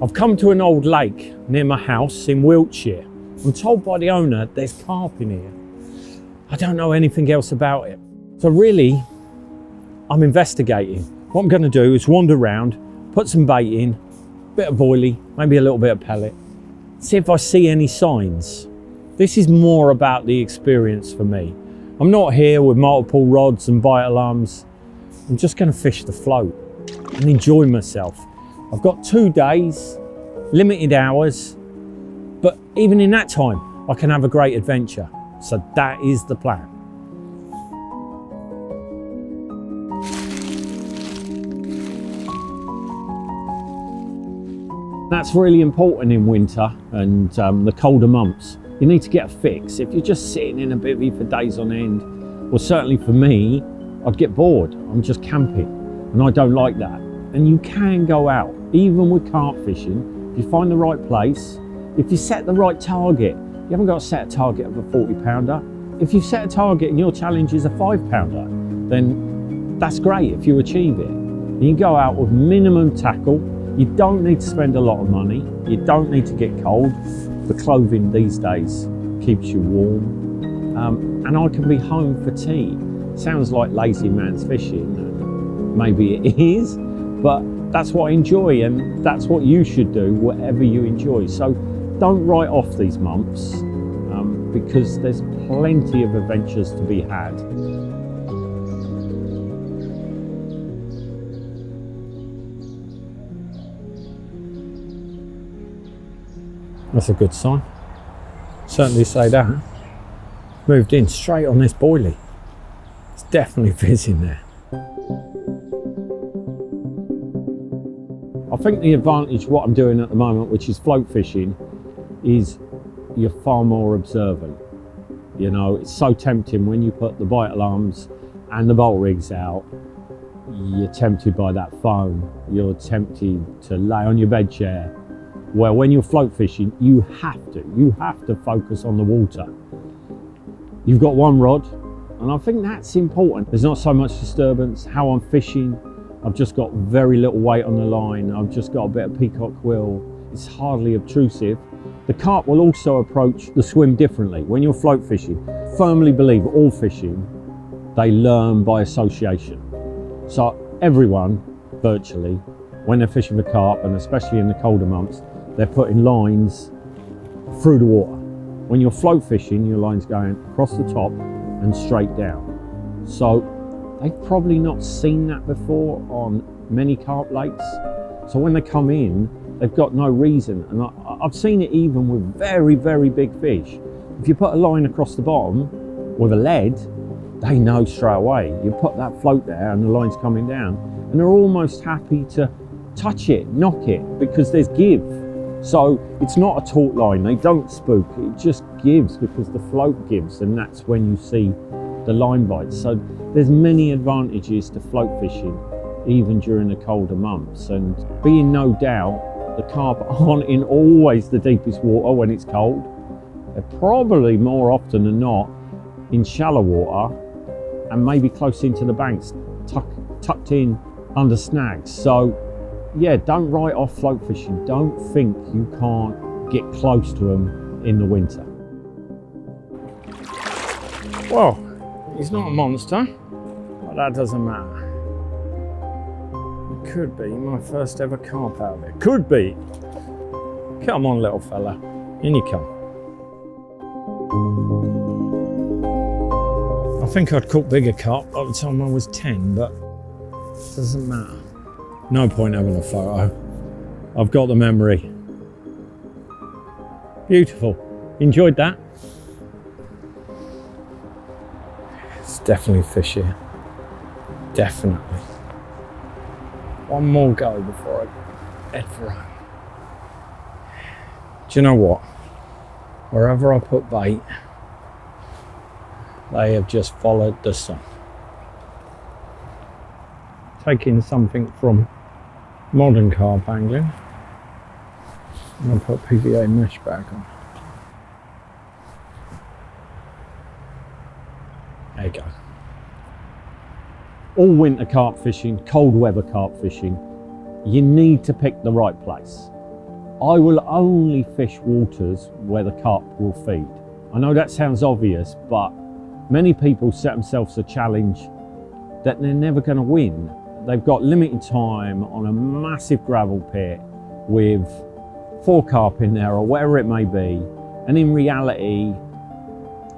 I've come to an old lake near my house in Wiltshire. I'm told by the owner there's carp in here. I don't know anything else about it. So really, I'm investigating. What I'm going to do is wander around, put some bait in, a bit of oily, maybe a little bit of pellet, see if I see any signs. This is more about the experience for me. I'm not here with multiple rods and bite alarms. I'm just going to fish the float and enjoy myself. I've got 2 days, limited hours, but even in that time, I can have a great adventure. So that is the plan. That's really important in winter and the colder months. You need to get a fix. If you're just sitting in a bivvy for days on end, well, certainly for me, I'd get bored. I'm just camping and I don't like that. And you can go out, even with carp fishing, if you find the right place, if you set the right target. You haven't got to set a target of a 40 pounder. If you set a target and your challenge is a 5 pounder, then that's great if you achieve it. You go out with minimum tackle. You don't need to spend a lot of money. You don't need to get cold. The clothing these days keeps you warm. And I can be home for tea. Sounds like lazy man's fishing. Maybe it is, but that's what I enjoy, and that's what you should do, whatever you enjoy. So don't write off these months because there's plenty of adventures to be had. That's a good sign. Certainly say that. Moved in straight on this boilie. It's definitely fizzing there. I think the advantage of what I'm doing at the moment, which is float fishing, is you're far more observant. You know, it's so tempting when you put the bite alarms and the bolt rigs out. You're tempted by that foam. You're tempted to lay on your bed chair. Well, when you're float fishing, you have to focus on the water. You've got one rod, and I think that's important. There's not so much disturbance. How I'm fishing, I've just got very little weight on the line. I've just got a bit of peacock quill. It's hardly obtrusive. The carp will also approach the swim differently. When you're float fishing, firmly believe all fishing, they learn by association. So everyone, virtually, when they're fishing for carp, and especially in the colder months, they're putting lines through the water. When you're float fishing, your line's going across the top and straight down. So they've probably not seen that before on many carp lakes. So when they come in, they've got no reason. And I've seen it even with very, very big fish. If you put a line across the bottom with a lead, they know straight away. You put that float there and the line's coming down, and they're almost happy to touch it, knock it, because there's give. So it's not a taut line, they don't spook, it just gives because the float gives, and that's when you see the line bites. So there's many advantages to float fishing, even during the colder months. And be in no doubt, the carp aren't in always the deepest water when it's cold. They're probably more often than not in shallow water and maybe close into the banks, tucked in under snags. So yeah, don't write off float fishing. Don't think you can't get close to them in the winter. Well, he's not a monster, but that doesn't matter. It could be my first ever carp out of it. Could be. Come on, little fella. In you come. I think I'd caught bigger carp by the time I was 10, but it doesn't matter. No point having a photo. I've got the memory. Beautiful. Enjoyed that? It's definitely fish here. Definitely. One more go before I head for home. Do you know what? Wherever I put bait, they have just followed the sun. Taking something from modern carp angling, and I'll put PVA mesh back on. There you go. All winter carp fishing, cold weather carp fishing, you need to pick the right place. I will only fish waters where the carp will feed. I know that sounds obvious, but many people set themselves a challenge that they're never going to win. They've got limited time on a massive gravel pit with 4 carp in there or whatever it may be, and in reality,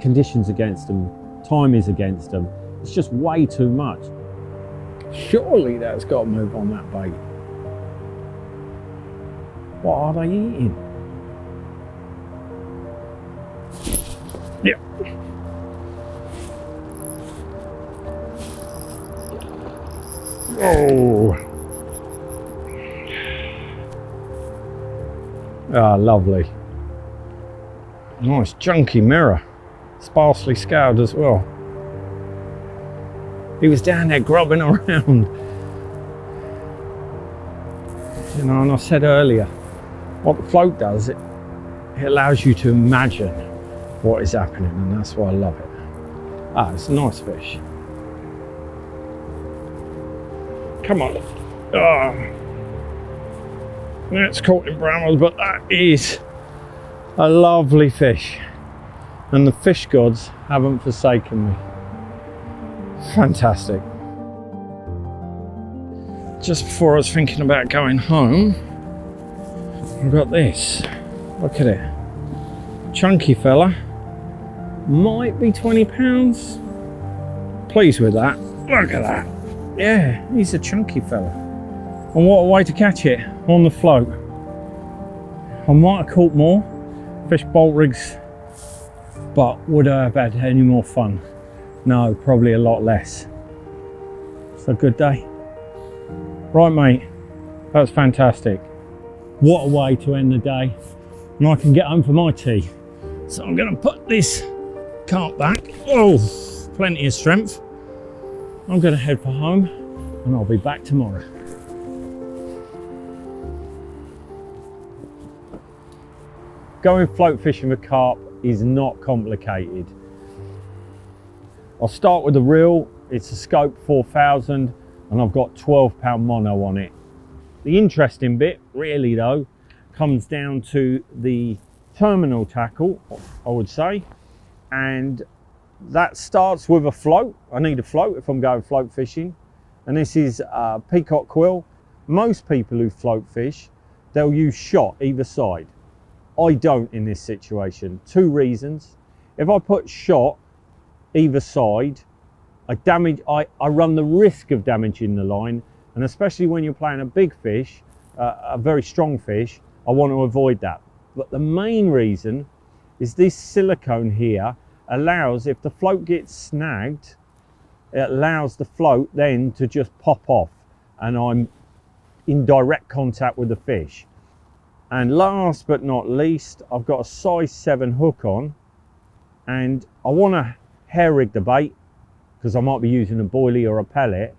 conditions against them, time is against them. It's just way too much. Surely that's got to move on that bait. What are they eating? Yeah. Oh. Ah, lovely. Nice chunky mirror. Sparsely scoured as well. He was down there grubbing around. You know, and I said earlier, what the float does, it allows you to imagine what is happening, and that's why I love it. Ah, it's a nice fish. Come on. Ah. It's caught in brambles, but that is a lovely fish. And the fish gods haven't forsaken me. Fantastic. Just before I was thinking about going home, I've got this. Look at it. Chunky fella. Might be 20 pounds. Pleased with that. Look at that. Yeah, he's a chunky fella. And what a way to catch it on the float. I might have caught more fish bolt rigs, but would I have had any more fun? No, probably a lot less. It's a good day. Right, mate, that's fantastic. What a way to end the day. And I can get home for my tea. So I'm gonna put this carp back. Oh, plenty of strength. I'm gonna head for home and I'll be back tomorrow. Going float fishing with carp is not complicated. I'll start with the reel. It's a Scope 4000 and I've got 12-pound mono on it. The interesting bit, really though, comes down to the terminal tackle, I would say, and that starts with a float. I need a float if I'm going float fishing, and this is a peacock quill. Most people who float fish, they'll use shot either side. I don't in this situation. 2 reasons. If I put shot either side, I run the risk of damaging the line, and especially when you're playing a big fish, a very strong fish, I want to avoid that. But the main reason is this silicone here allows, if the float gets snagged, it allows the float then to just pop off and I'm in direct contact with the fish. And last but not least, I've got a size 7 hook on, and I want to hair rig the bait because I might be using a boilie or a pellet.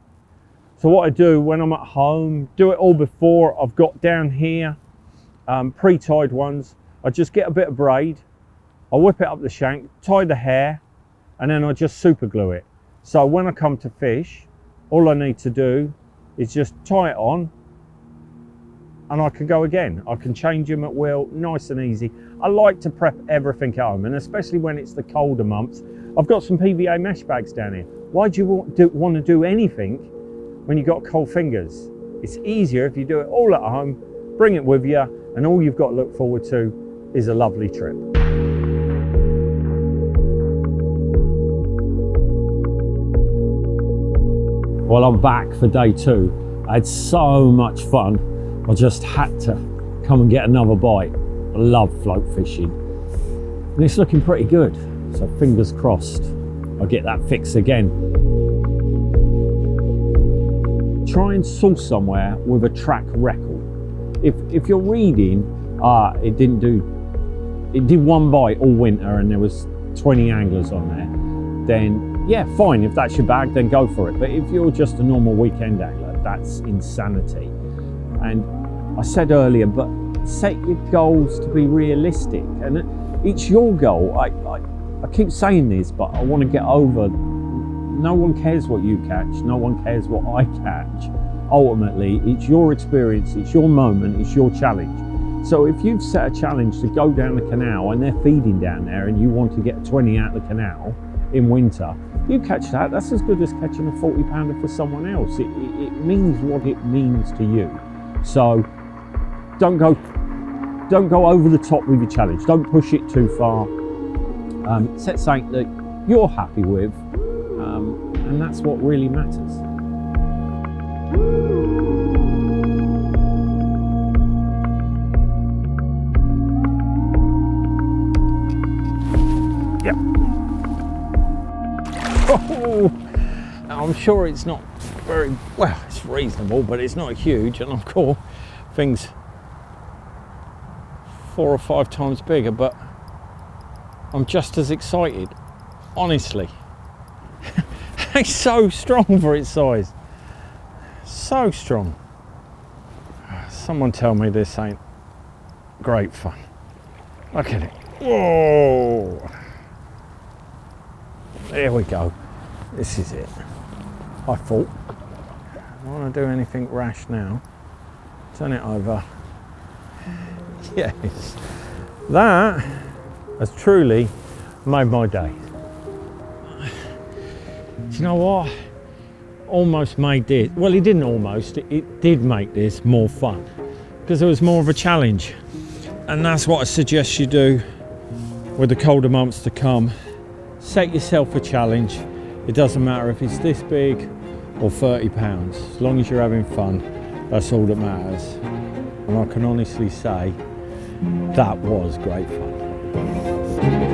So what I do when I'm at home, do it all before I've got down here, pre-tied ones. I just get a bit of braid, I whip it up the shank, tie the hair, and then I just super glue it. So when I come to fish, all I need to do is just tie it on and I can go again. I can change them at will, nice and easy. I like to prep everything at home, and especially when it's the colder months. I've got some PVA mesh bags down here. Why do you want to do anything when you've got cold fingers? It's easier if you do it all at home, bring it with you, and all you've got to look forward to is a lovely trip. Well, I'm back for day 2. I had so much fun. I just had to come and get another bite. I love float fishing. And it's looking pretty good. So fingers crossed I'll get that fix again. Try and source somewhere with a track record. If you're reading, it did 1 bite all winter and there was 20 anglers on there, then yeah, fine. If that's your bag, then go for it. But if you're just a normal weekend angler, that's insanity. And I said earlier, but set your goals to be realistic, and it's your goal. I keep saying this, but I want to get over, no one cares what you catch, no one cares what I catch. Ultimately, it's your experience, it's your moment, it's your challenge. So if you've set a challenge to go down the canal and they're feeding down there and you want to get 20 out of the canal in winter, you catch that, that's as good as catching a 40 pounder for someone else. It means what it means to you. So don't go over the top with your challenge. Don't push it too far. Set something that you're happy with, and that's what really matters. Yep. Oh, I'm sure it's not very, well, it's reasonable, but it's not huge, and of course things 4 or 5 times bigger, but I'm just as excited, honestly. It's so strong for its size, so strong. Someone tell me this ain't great fun. Look at it. Whoa, there we go. This is it. I thought, I don't want to do anything rash now. Turn it over. Yes, that has truly made my day. Do you know what? Almost made this, well, it didn't almost, it did make this more fun because it was more of a challenge. And that's what I suggest you do with the colder months to come. Set yourself a challenge. It doesn't matter if it's this big or 30 pounds. As long as you're having fun, that's all that matters. And I can honestly say that was great fun.